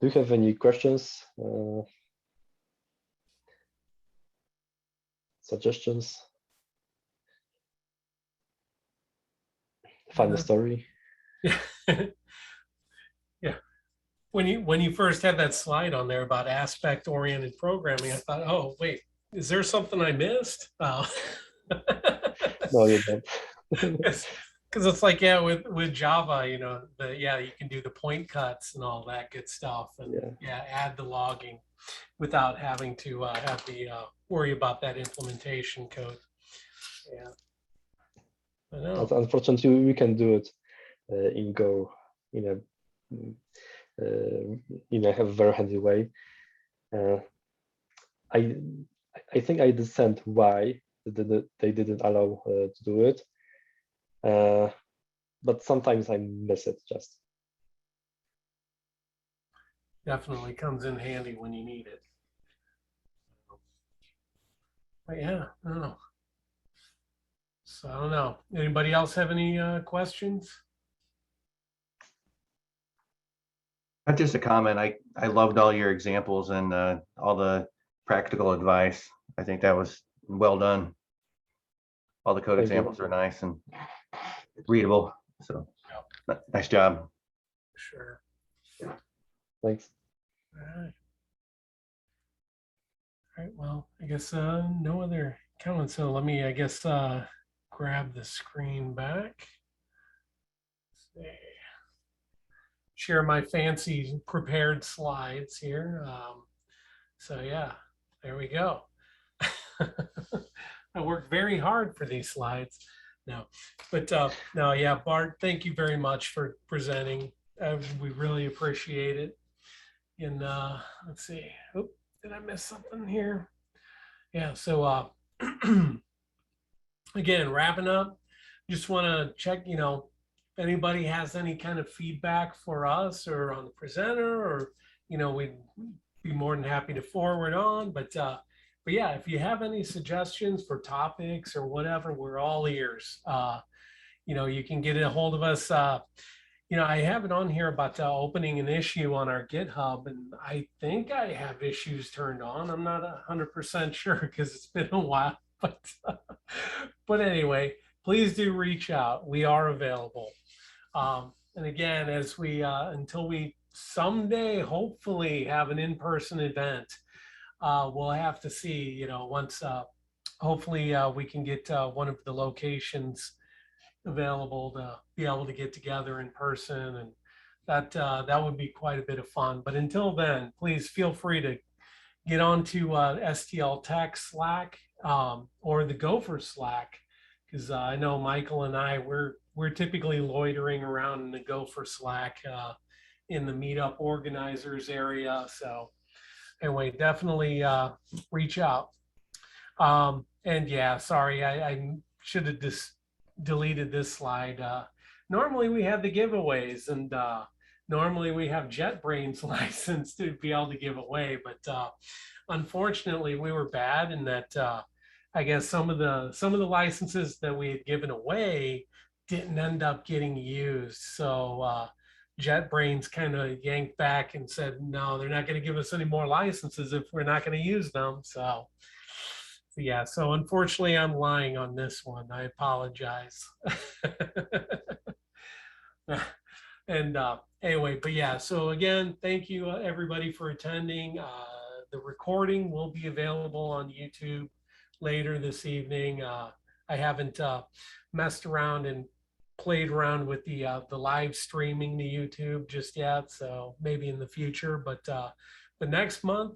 Do you have any questions, suggestions? Final story? Yeah. Yeah. When you first had that slide on there about aspect-oriented programming, I thought, oh, wait, is there something I missed? No, you don't. Because it's like, yeah, with Java, you know, you can do the point cuts and all that good stuff, and add the logging without having to have the worry about that implementation code. Yeah, I know. But unfortunately, we can do it in Go in a very handy way. I think I understand why they didn't allow to do it, but sometimes I miss it just. Definitely comes in handy when you need it. But yeah, I don't know. So I don't know. Anybody else have any questions? Just a comment. I loved all your examples and all the practical advice. I think that was well done. All the code Thank you. examples are nice and readable. So nice job. Sure. Thanks. All right. All right. Well, I guess no other comments. So let me, I guess, grab the screen back. Let's see. Share my fancy prepared slides here. So yeah, there we go. I worked very hard for these slides. No, but no, yeah, Bart, thank you very much for presenting. We really appreciate it. And let's see, oop, did I miss something here? Yeah, so again, wrapping up, just want to check, you know, if anybody has any kind of feedback for us or on the presenter, or, you know, we'd be more than happy to forward on. But yeah, if you have any suggestions for topics or whatever, we're all ears. You know, you can get a hold of us. You know, I have it on here about opening an issue on our GitHub, and I think I have issues turned on. I'm not 100% sure because it's been a while, but anyway, please do reach out. We are available. And again, as we until we someday hopefully have an in-person event, we'll have to see. You know, once hopefully we can get one of the locations available to be able to get together in person, and that would be quite a bit of fun. But until then, please feel free to get onto STL Tech Slack or the Gopher Slack, because I know Michael and I we're typically loitering around in the Gopher Slack in the meetup organizers area. So anyway, definitely reach out. And yeah, sorry, I should have just deleted this slide. Normally we have the giveaways, and normally we have JetBrains license to be able to give away, but unfortunately we were bad in that I guess some of the licenses that we had given away didn't end up getting used. So JetBrains kind of yanked back and said, no, they're not going to give us any more licenses if we're not going to use them. So yeah, so unfortunately I'm lying on this one. I apologize. And anyway, but yeah, so again, thank you everybody for attending. The recording will be available on YouTube later this evening. I haven't messed around and played around with the live streaming to YouTube just yet, so maybe in the future. But the next month,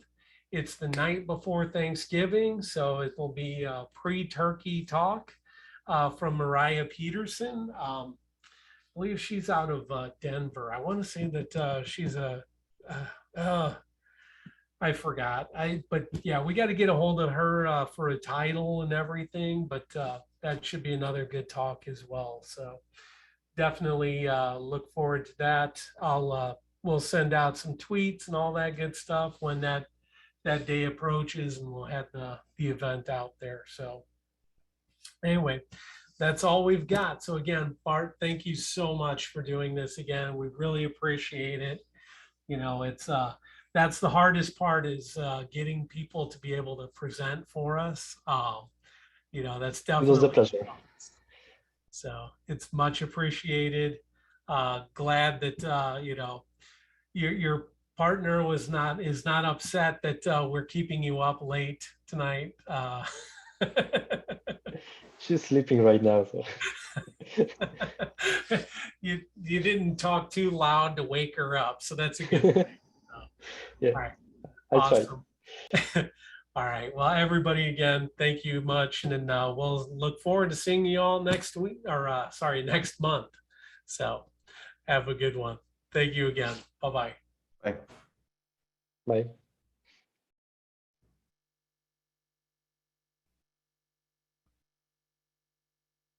it's the night before Thanksgiving, so it will be a pre-turkey talk from Mariah Peterson. I believe she's out of Denver. I want to say that she's I forgot. But yeah, we got to get a hold of her for a title and everything. But that should be another good talk as well. So definitely look forward to that. We'll send out some tweets and all that good stuff when that day approaches, and we'll have the event out there. So anyway, that's all we've got. So again, Bart, thank you so much for doing this again. We really appreciate it. You know, it's that's the hardest part, is getting people to be able to present for us. You know, that's definitely, it was a pleasure. So it's much appreciated. Glad that you know, your partner is not upset that we're keeping you up late tonight. She's sleeping right now, so. You didn't talk too loud to wake her up, so that's a good thing. Yeah, All right. I tried. Awesome. All right. Well, everybody, again, thank you much. And then we'll look forward to seeing you all next week, or sorry, next month. So have a good one. Thank you again. Bye-bye. Bye. Bye.